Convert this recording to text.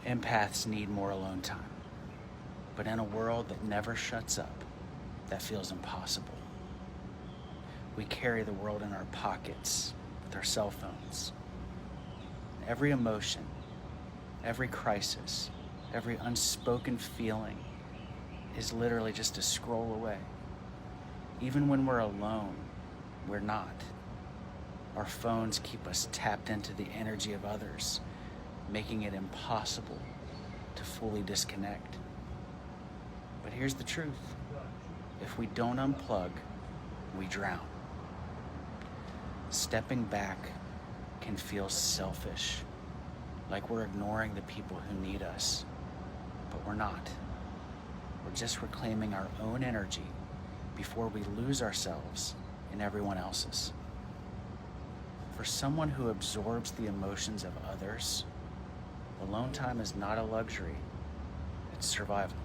Empaths need more alone time. But in a world that never shuts up, that feels impossible. We carry the world in our pockets with our cell phones. Every emotion, every crisis, every unspoken feeling is literally just a scroll away. Even when we're alone, we're not. Our phones keep us tapped into the energy of others, making it impossible to fully disconnect. But here's the truth. If we don't unplug, we drown. Stepping back can feel selfish, like we're ignoring the people who need us, but we're not. We're just reclaiming our own energy before we lose ourselves in everyone else's. For someone who absorbs the emotions of others, alone time is not a luxury, it's survival.